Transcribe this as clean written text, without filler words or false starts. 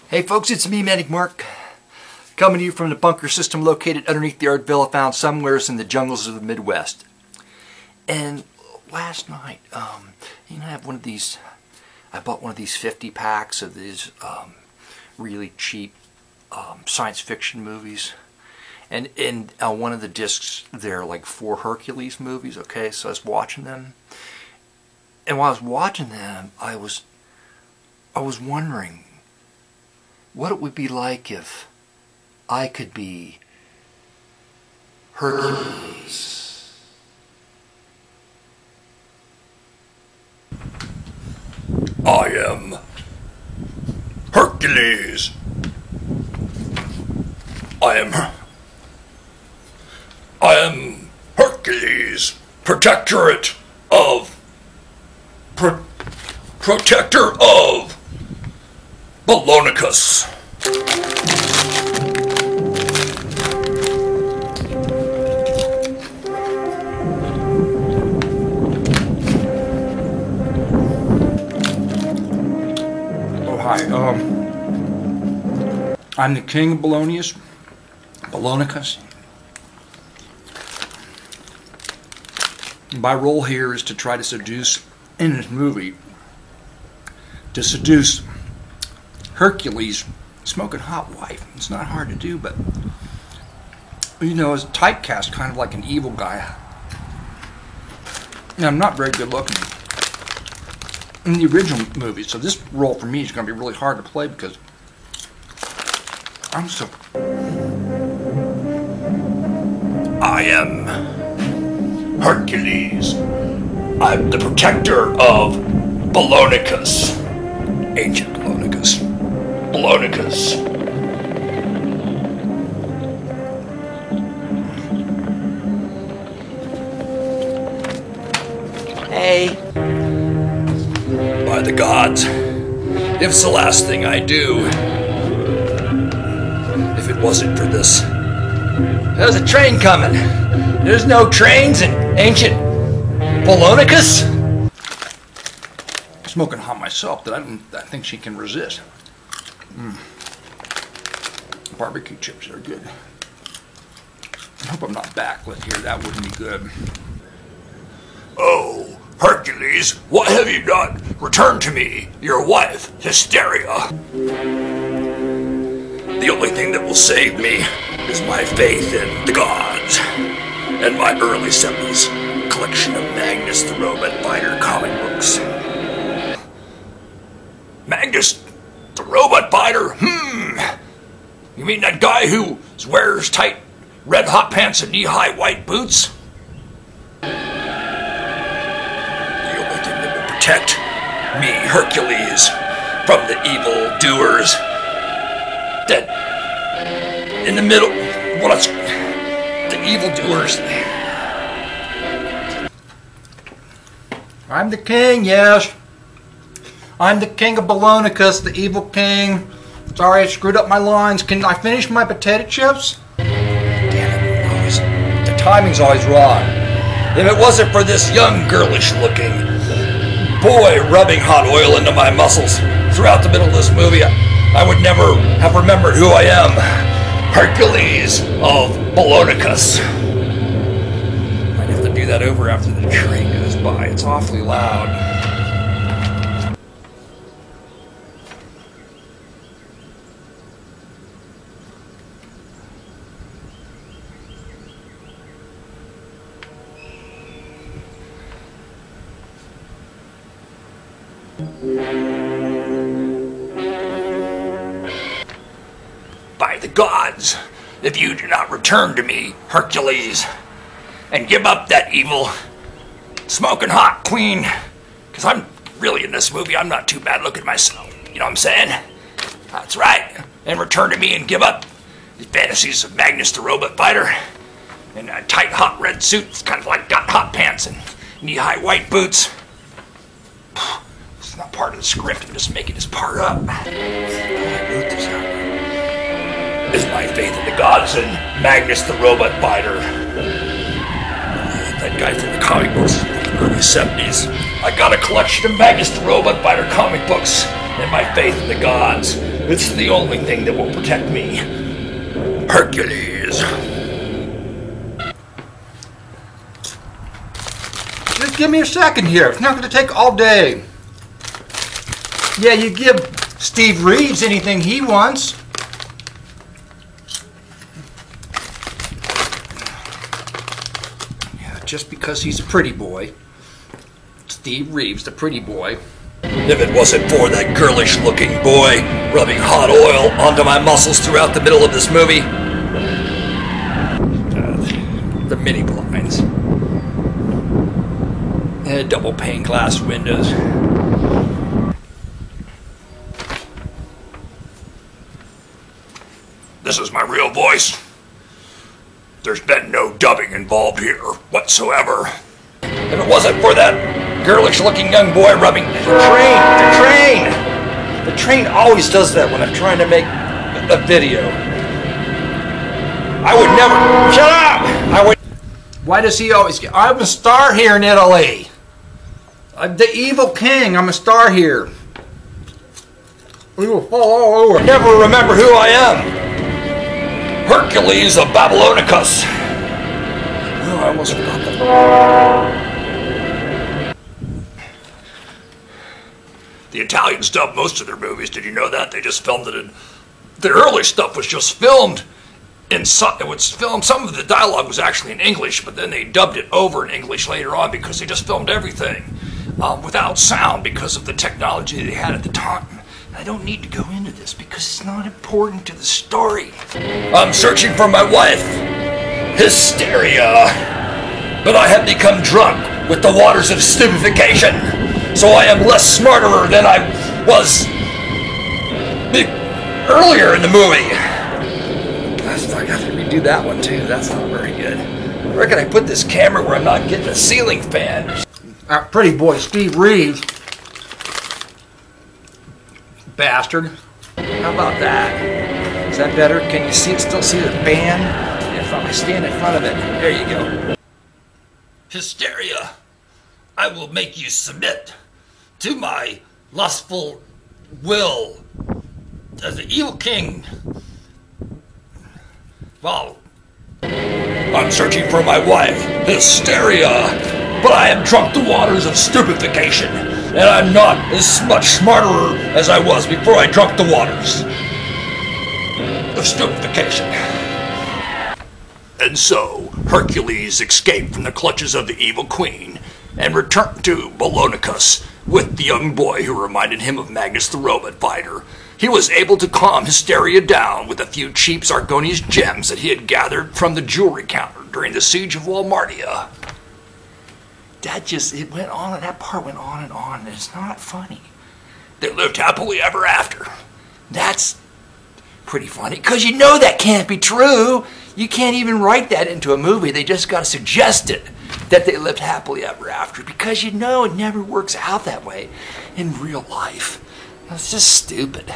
Hey folks, it's me, Manic Mark, coming to you from the bunker system located underneath the art villa found somewheres in the jungles of the Midwest. And last night, I have one of these, I bought one of these 50 packs of these really cheap science fiction movies. And in one of the discs, there are like 4 Hercules movies, okay? So I was watching them. And while I was watching them, I was wondering what it would be like if I could be Hercules. I am Hercules. I am Hercules, protector of Balonicus. Oh, hi. I'm the king of Balonicus. My role here is to try to seduce, in this movie, to seduce Hercules' smoking hot wife. It's not hard to do, but, you know, as typecast, kind of like an evil guy. And I'm not very good looking in the original movie, so this role for me is going to be really hard to play because I'm so... I am Hercules. I'm the protector of Balonicus. Ancient Balonicus. Balonicus. Hey. By the gods, if it's the last thing I do, if it wasn't for this. There's a train coming. There's no trains in ancient Balonicus. Smoking hot myself that I think she can resist. Barbecue chips are good. I hope I'm not backlit here. That wouldn't be good. Oh, Hercules, what have you done? Return to me, your wife, Hysteria. The only thing that will save me is my faith in the gods and my early 70s collection of Magnus the Robot Fighter comic books. Magnus the Robot Fighter? You mean that guy who wears tight red hot pants and knee-high white boots? The only thing that will protect me, Hercules, from the evil doers that in the middle, the evil doers. I'm the king, yes. I'm the king of Balonicus, the evil king. Sorry, I screwed up my lines. Can I finish my potato chips? Damn it, the timing's always wrong. If it wasn't for this young, girlish-looking boy rubbing hot oil into my muscles throughout the middle of this movie, I would never have remembered who I am. Hercules of Balonicus. Might have to do that over after the train goes by. It's awfully loud. By the gods, if you do not return to me, Hercules, and give up that evil, smoking hot queen, because I'm really in this movie, I'm not too bad looking myself, you know what I'm saying? That's right, and return to me and give up the fantasies of Magnus the Robot Fighter, in a tight hot red suit, it's kind of like got hot pants and knee-high white boots. It's not part of the script, I'm just making this part up. I wrote this out. Is my faith in the gods and Magnus the Robot Fighter. That guy from the comic books in the early 70s. I got a collection of Magnus the Robot Fighter comic books and my faith in the gods. It's the only thing that will protect me. Hercules. Just give me a second here. It's not going to take all day. Yeah, you give Steve Reeves anything he wants. Yeah, just because he's a pretty boy. Steve Reeves, the pretty boy. If it wasn't for that girlish-looking boy rubbing hot oil onto my muscles throughout the middle of this movie. The mini blinds. And double pane glass windows. This is my real voice. There's been no dubbing involved here whatsoever. If it wasn't for that girlish-looking young boy rubbing the train always does that when I'm trying to make a video. I would never. Shut up! Why does he always get... I'm a star here in Italy. I'm the evil king. I'm a star here. We will fall all over. Never remember who I am. Hercules of Babylonicus. Oh, I almost forgot that. The Italians dubbed most of their movies. Did you know that? They just filmed it in... The early stuff was just filmed in... It was filmed... Some of the dialogue was actually in English, but then they dubbed it over in English later on because they just filmed everything without sound because of the technology they had at the time. I don't need to go into this because it's not important to the story. I'm searching for my wife. Hysteria. But I have become drunk with the waters of stupefaction. So I am less smarterer than I was earlier in the movie. I got to redo that one too. That's not very good. Where can I put this camera where I'm not getting a ceiling fan? Pretty boy Steve Reeves. Bastard. How about that? Is that better? Can you still see the fan? If I stand in front of it. There you go. Hysteria. I will make you submit to my lustful will as the evil king. Well, I'm searching for my wife, Hysteria, but I have drunk the waters of stupefaction, and I'm not as much smarterer as I was before I drunk the waters of stupefaction. And so, Hercules escaped from the clutches of the evil queen and returned to Babylonicus with the young boy who reminded him of Magnus the robot fighter. He was able to calm Hysteria down with a few cheap Zargonius gems that he had gathered from the jewelry counter during the siege of Walmartia. It went on, and that part went on, and it's not funny. They lived happily ever after. That's pretty funny, because you know that can't be true. You can't even write that into a movie. They just got to suggest it, that they lived happily ever after, because you know it never works out that way in real life. That's just stupid.